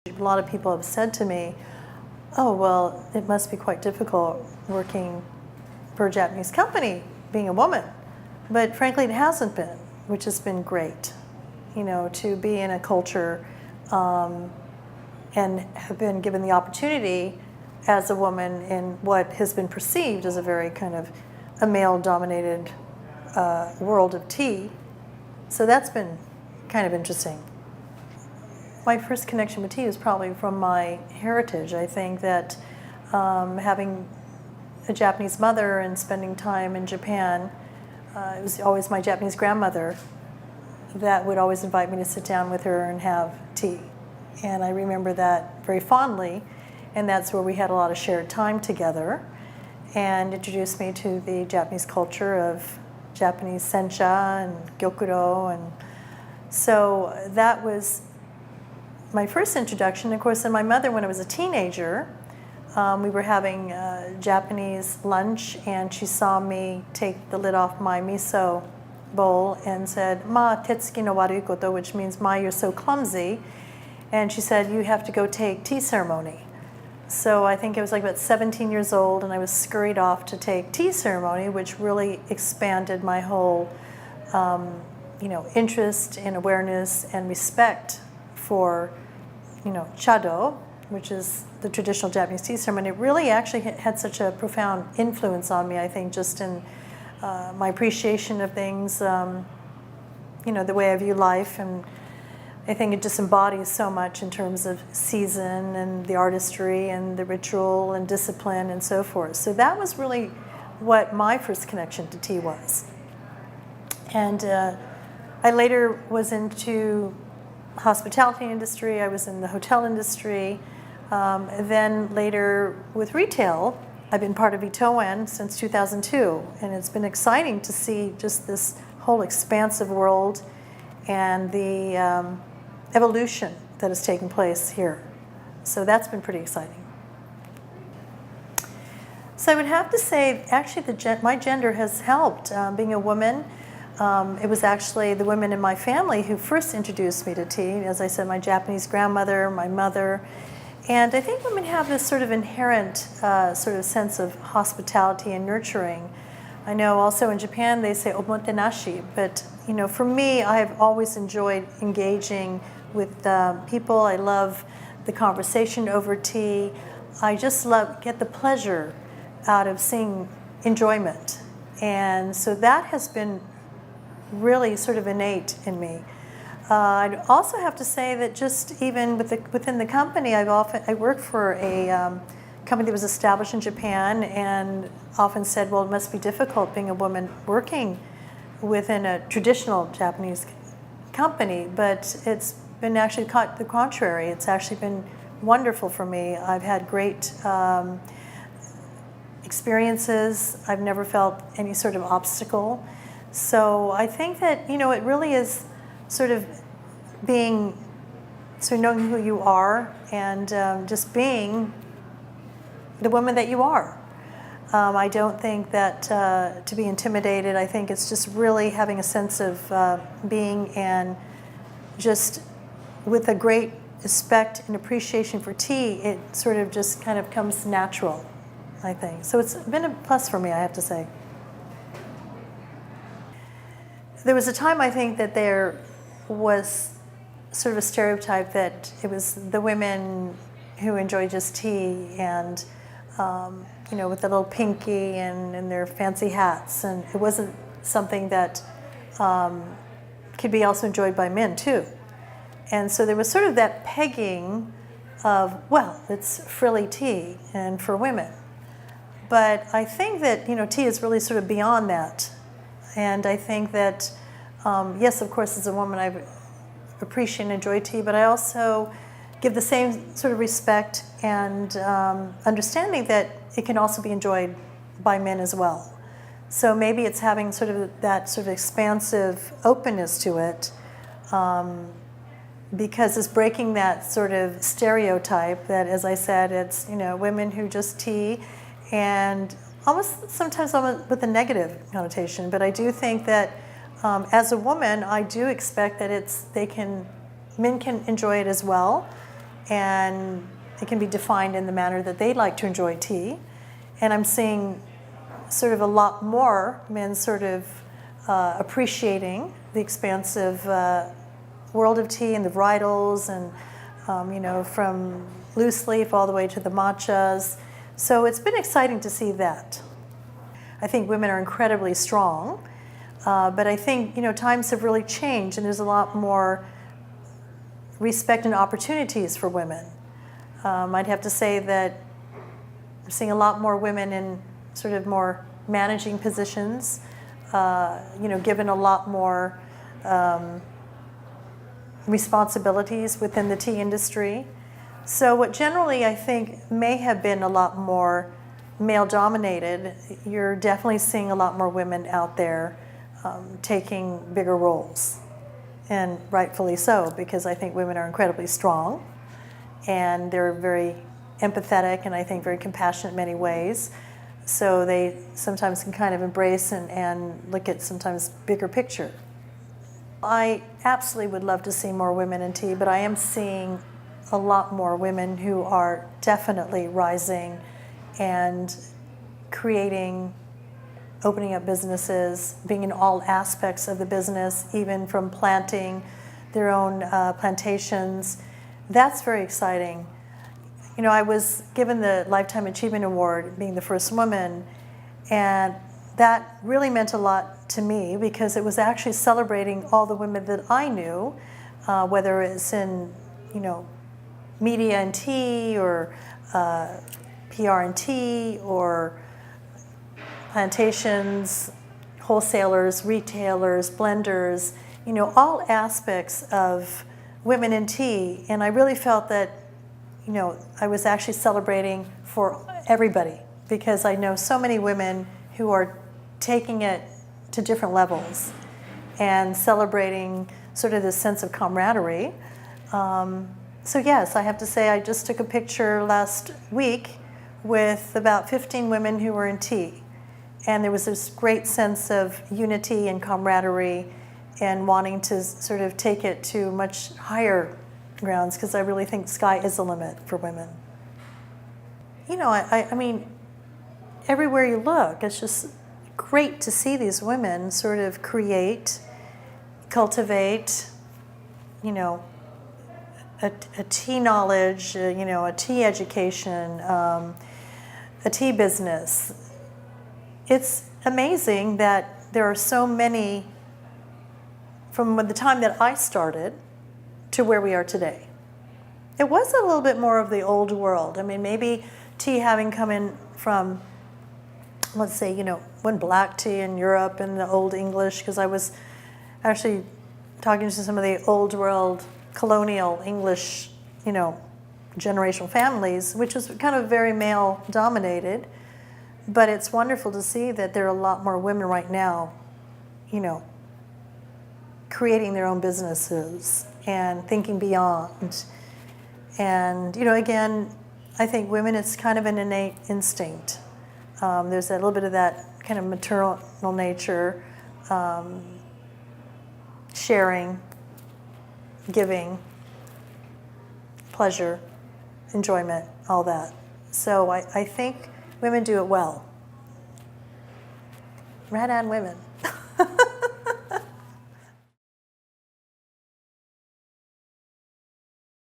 A lot of people have said to me, oh, well, it must be quite difficult working for a Japanese company, being a woman. But frankly, it hasn't been, which has been great, to be in a culture and have been given the opportunity as a woman in what has been perceived as a very kind of a male-dominated world of tea. So that's been kind of interesting. My first connection with tea is probably from my heritage. I think that having a Japanese mother and spending time in Japan, it was always my Japanese grandmother that would always invite me to sit down with her and have tea. And I remember that very fondly, and that's where we had a lot of shared time together, and introduced me to the Japanese culture of Japanese sencha and gyokuro. And so that was my first introduction. Of course, and my mother, when I was a teenager, we were having Japanese lunch, and she saw me take the lid off my miso bowl and said, "Ma, tetsuki no warui koto," which means, "Ma, you're so clumsy." And she said, "You have to go take tea ceremony." So I think I was like about 17 years old, and I was scurried off to take tea ceremony, which really expanded my whole, interest and awareness and respect for, chado, which is the traditional Japanese tea ceremony. It really actually had such a profound influence on me, I think, just in my appreciation of things, the way I view life. And I think it just embodies so much in terms of season and the artistry and the ritual and discipline and so forth. So that was really what my first connection to tea was. And I later was into hospitality industry. I was in the hotel industry. Then later with retail, I've been part of Itoen since 2002, and it's been exciting to see just this whole expansive world and the evolution that has taken place here. So that's been pretty exciting. So I would have to say, actually, my gender has helped. Being a woman, it was actually the women in my family who first introduced me to tea. As I said, my Japanese grandmother, my mother. And I think women have this sort of inherent sort of sense of hospitality and nurturing. I know also in Japan they say omotenashi, but for me, I've always enjoyed engaging with people. I love the conversation over tea. I just get the pleasure out of seeing enjoyment. And so that has been really sort of innate in me. I'd also have to say that just even within the company, I worked for a company that was established in Japan, and often said, well, it must be difficult being a woman working within a traditional Japanese company, but it's been actually the contrary. It's actually been wonderful for me. I've had great experiences. I've never felt any sort of obstacle. So I think that, it really is sort of knowing who you are and just being the woman that you are. I don't think that to be intimidated. I think it's just really having a sense of being, and just with a great respect and appreciation for tea, it sort of just kind of comes natural, I think. So it's been a plus for me, I have to say. There was a time, I think, that there was sort of a stereotype that it was the women who enjoy just tea and, with the little pinky and their fancy hats. And it wasn't something that could be also enjoyed by men, too. And so there was sort of that pegging of, well, it's frilly tea and for women. But I think that, tea is really sort of beyond that. And I think that, yes, of course, as a woman, I appreciate and enjoy tea, but I also give the same sort of respect and understanding that it can also be enjoyed by men as well. So maybe it's having sort of that sort of expansive openness to it, because it's breaking that sort of stereotype that, as I said, it's, women who just tea, and sometimes almost with a negative connotation. But I do think that as a woman, I do expect that men can enjoy it as well. and it can be defined in the manner that they like to enjoy tea. And I'm seeing sort of a lot more men sort of appreciating the expansive world of tea and the varietals, and you know, from loose leaf all the way to the matchas. So it's been exciting to see that. I think women are incredibly strong, but I think, you know, times have really changed, and there's a lot more respect and opportunities for women. I'd have to say that I'm seeing a lot more women in sort of more managing positions, you know, given a lot more responsibilities within the tea industry. So what generally I think may have been a lot more male-dominated, you're definitely seeing a lot more women out there taking bigger roles. And rightfully so, because I think women are incredibly strong, and they're very empathetic, and I think very compassionate in many ways. So they sometimes can kind of embrace and look at sometimes bigger picture. I absolutely would love to see more women in tea, but I am seeing a lot more women who are definitely rising and creating, opening up businesses, being in all aspects of the business, even from planting their own plantations. That's very exciting. You know, I was given the Lifetime Achievement Award, being the first woman, and that really meant a lot to me because it was actually celebrating all the women that I knew, whether it's in, you know, media and tea, or PR and tea, or plantations, wholesalers, retailers, blenders, you know, all aspects of women in tea. And I really felt that, you know, I was actually celebrating for everybody, because I know so many women who are taking it to different levels and celebrating sort of this sense of camaraderie. So yes, I have to say I just took a picture last week with about 15 women who were in tea. And there was this great sense of unity and camaraderie and wanting to sort of take it to much higher grounds, because I really think sky is the limit for women. You know, I mean, everywhere you look, it's just great to see these women sort of create, cultivate, you know, a tea knowledge, you know, a tea education, a tea business. It's amazing that there are so many from the time that I started to where we are today. It was a little bit more of the old world. I mean, maybe tea having come in from, let's say, you know, when black tea in Europe and the Old English, because I was actually talking to some of the old world colonial English, you know, generational families, which was kind of very male dominated. But it's wonderful to see that there are a lot more women right now, you know, creating their own businesses and thinking beyond. And, you know, again, I think women, it's kind of an innate instinct. There's a little bit of that kind of maternal nature, sharing, giving, pleasure, enjoyment, all that. So I think women do it well. Rad-on women.